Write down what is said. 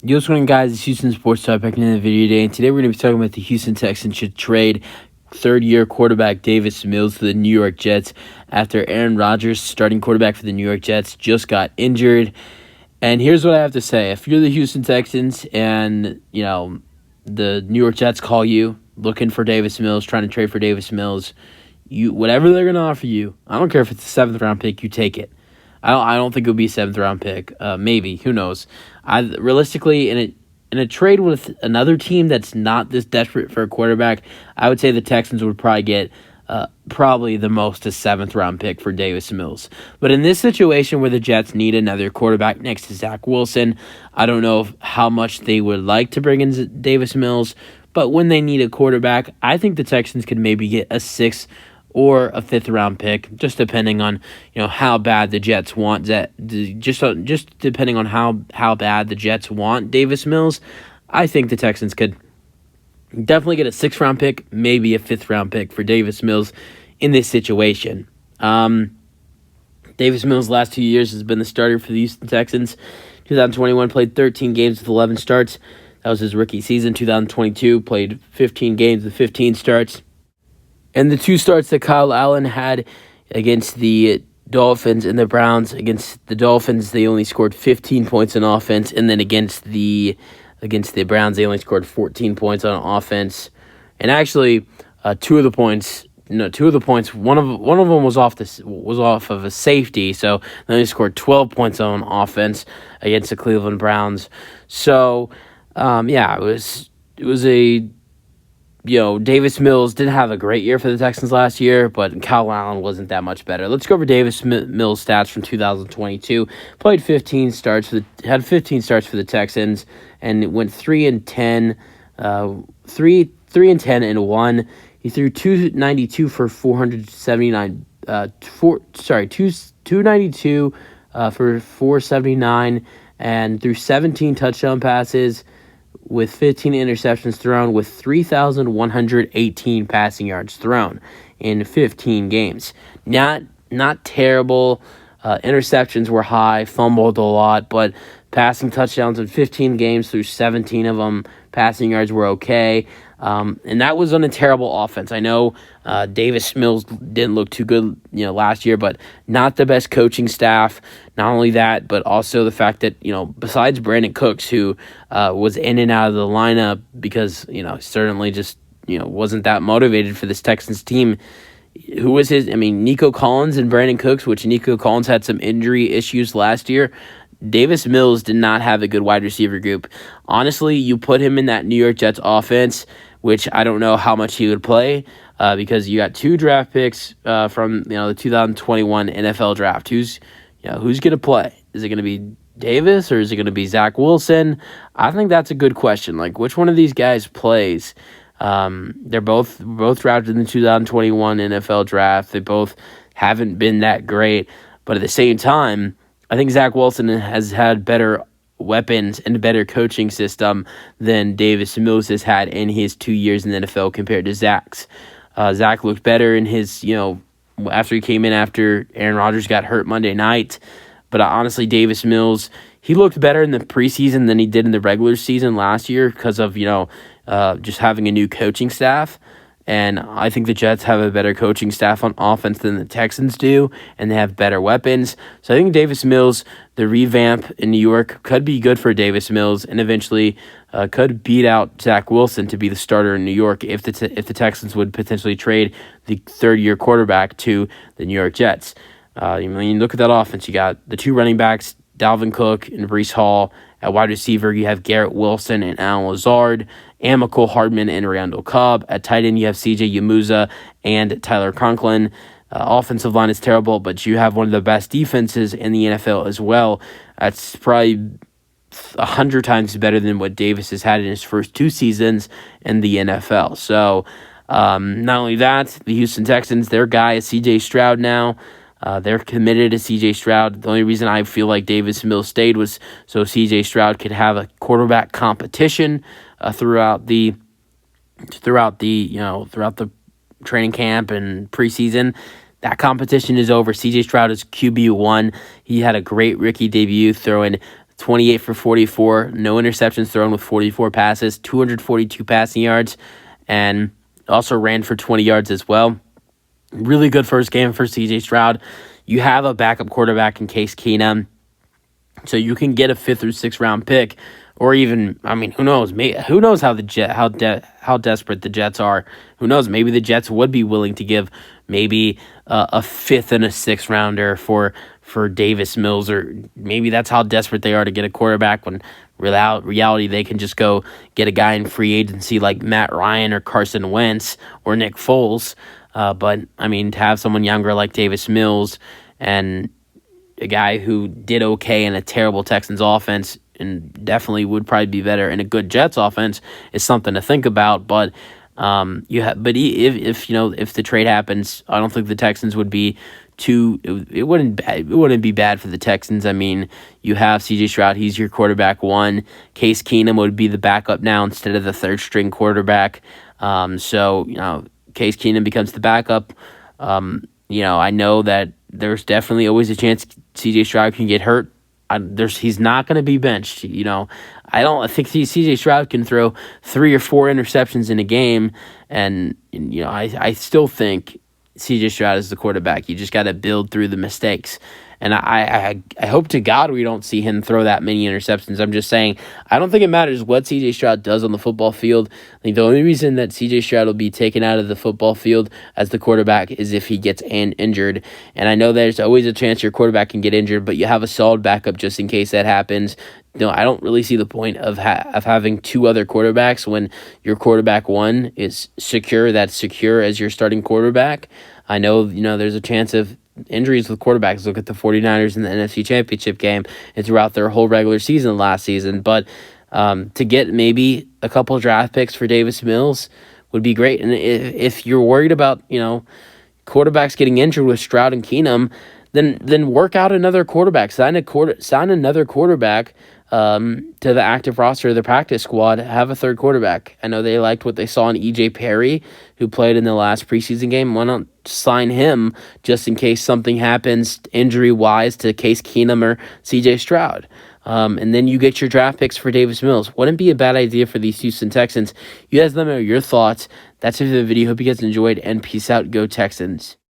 Yo, what's going on, guys? It's Houston Sports Talk back in the video today, and today we're going to be talking about the Houston Texans should trade third-year quarterback Davis Mills to the New York Jets after Aaron Rodgers, starting quarterback for the New York Jets, just got injured. And here's what I have to say. If you're the Houston Texans and, the New York Jets call you looking for Davis Mills, trying to trade for Davis Mills, whatever they're going to offer you, I don't care if it's a seventh-round pick, you take it. I don't think it would be a seventh-round pick. Maybe. Who knows? Realistically, in a trade with another team that's not this desperate for a quarterback, I would say the Texans would probably get probably the most a seventh-round pick for Davis Mills. But in this situation where the Jets need another quarterback next to Zach Wilson, I don't know how much they would like to bring in Davis Mills. But when they need a quarterback, I think the Texans could maybe get a sixth or a fifth-round pick, just depending on how bad the Jets want that. Just depending on how bad the Jets want Davis Mills, I think the Texans could definitely get a sixth-round pick, maybe a fifth-round pick for Davis Mills in this situation. Davis Mills' last 2 years has been the starter for the Houston Texans. 2021 played 13 games with 11 starts. That was his rookie season. 2022 played 15 games with 15 starts. And the two starts that Kyle Allen had against the Dolphins and the Browns, against the Dolphins, they only scored 15 points on offense, and then against the Browns, they only scored 14 points on offense. And actually, two of the points, one of them was off of a safety, so they only scored 12 points on offense against the Cleveland Browns. So, it was a. Davis Mills did have a great year for the Texans last year, but Kyle Allen wasn't that much better. Let's go over Davis Mills' stats from 2022. Had 15 starts for the Texans, and it went 3-10, 3-10-1. He threw 292 for 479. 292 for 479, and threw 17 touchdown passes, with 15 interceptions thrown, with 3,118 passing yards thrown in 15 games. Not terrible. Interceptions were high, fumbled a lot, but passing touchdowns in 15 games through 17 of them. Passing yards were okay. And that was on a terrible offense. I know Davis Mills didn't look too good, last year, but not the best coaching staff. Not only that, but also the fact that, besides Brandon Cooks, who was in and out of the lineup because, certainly just, wasn't that motivated for this Texans team. Who was Nico Collins and Brandon Cooks, which Nico Collins had some injury issues last year. Davis Mills did not have a good wide receiver group. Honestly, you put him in that New York Jets offense, which I don't know how much he would play, because you got two draft picks from the 2021 NFL draft. Who's going to play? Is it going to be Davis or is it going to be Zach Wilson? I think that's a good question. Like, which one of these guys plays? They're both drafted in the 2021 NFL draft. They both haven't been that great, but at the same time, I think Zach Wilson has had better weapons and a better coaching system than Davis Mills has had in his 2 years in the NFL compared to Zach's. Zach looked better in his, after he came in after Aaron Rodgers got hurt Monday night. But honestly, Davis Mills, he looked better in the preseason than he did in the regular season last year because of, just having a new coaching staff. And I think the Jets have a better coaching staff on offense than the Texans do, and they have better weapons. So I think Davis Mills, the revamp in New York, could be good for Davis Mills, and eventually could beat out Zach Wilson to be the starter in New York if the Texans would potentially trade the third-year quarterback to the New York Jets. When you look at that offense, you got the two running backs, Dalvin Cook and Breece Hall. At wide receiver, you have Garrett Wilson and Alan Lazard, Amical Hardman and Randall Cobb. At tight end, you have C.J. Yamuza and Tyler Conklin. Offensive line is terrible, but you have one of the best defenses in the NFL as well. That's probably 100 times better than what Davis has had in his first two seasons in the NFL. So, not only that, the Houston Texans, their guy is C.J. Stroud now. They're committed to C.J. Stroud. The only reason I feel like Davis Mills stayed was so C.J. Stroud could have a quarterback competition throughout the training camp and preseason. That competition is over. C.J. Stroud is QB1. He had a great rookie debut, throwing 28 for 44, no interceptions thrown with 44 passes, 242 passing yards, and also ran for 20 yards as well. Really good first game for CJ Stroud. You have a backup quarterback in Case Keenum, so you can get a 5th or 6th round pick, or even, I mean, who knows? Who knows how desperate the Jets are? Who knows? Maybe the Jets would be willing to give maybe a 5th and a 6th rounder for Davis Mills, or maybe that's how desperate they are to get a quarterback. When reality, they can just go get a guy in free agency like Matt Ryan or Carson Wentz or Nick Foles. But I mean, to have someone younger like Davis Mills and a guy who did okay in a terrible Texans offense and definitely would probably be better in a good Jets offense is something to think about. But if the trade happens, I don't think the Texans would be too. It wouldn't be bad for the Texans. I mean, you have C.J. Stroud; he's your quarterback one. Case Keenum would be the backup now instead of the 3rd string quarterback. So Case Keenum becomes the backup. I know that there's definitely always a chance C.J. Stroud can get hurt. He's not going to be benched. I think C.J. Stroud can throw 3 or 4 interceptions in a game, and I still think C.J. Stroud is the quarterback. You just got to build through the mistakes. And I hope to God we don't see him throw that many interceptions. I'm just saying, I don't think it matters what C.J. Stroud does on the football field. I think the only reason that C.J. Stroud will be taken out of the football field as the quarterback is if he gets injured. And I know there's always a chance your quarterback can get injured, but you have a solid backup just in case that happens. No, I don't really see the point of having 2 other quarterbacks when your quarterback one is secure. That's secure as your starting quarterback. I know, there's a chance of injuries with quarterbacks. Look at the 49ers in the NFC Championship game and throughout their whole regular season last season. But to get maybe a couple draft picks for Davis Mills would be great. And if you're worried about, quarterbacks getting injured with Stroud and Keenum, then work out another quarterback. Sign another quarterback to the active roster of the practice squad. Have a 3rd quarterback. I know they liked what they saw in E.J. Perry, who played in the last preseason game. Why not sign him just in case something happens injury-wise to Case Keenum or C.J. Stroud? And then you get your draft picks for Davis Mills. Wouldn't be a bad idea for these Houston Texans. You guys let me know your thoughts. That's it for the video. Hope you guys enjoyed, and peace out. Go Texans.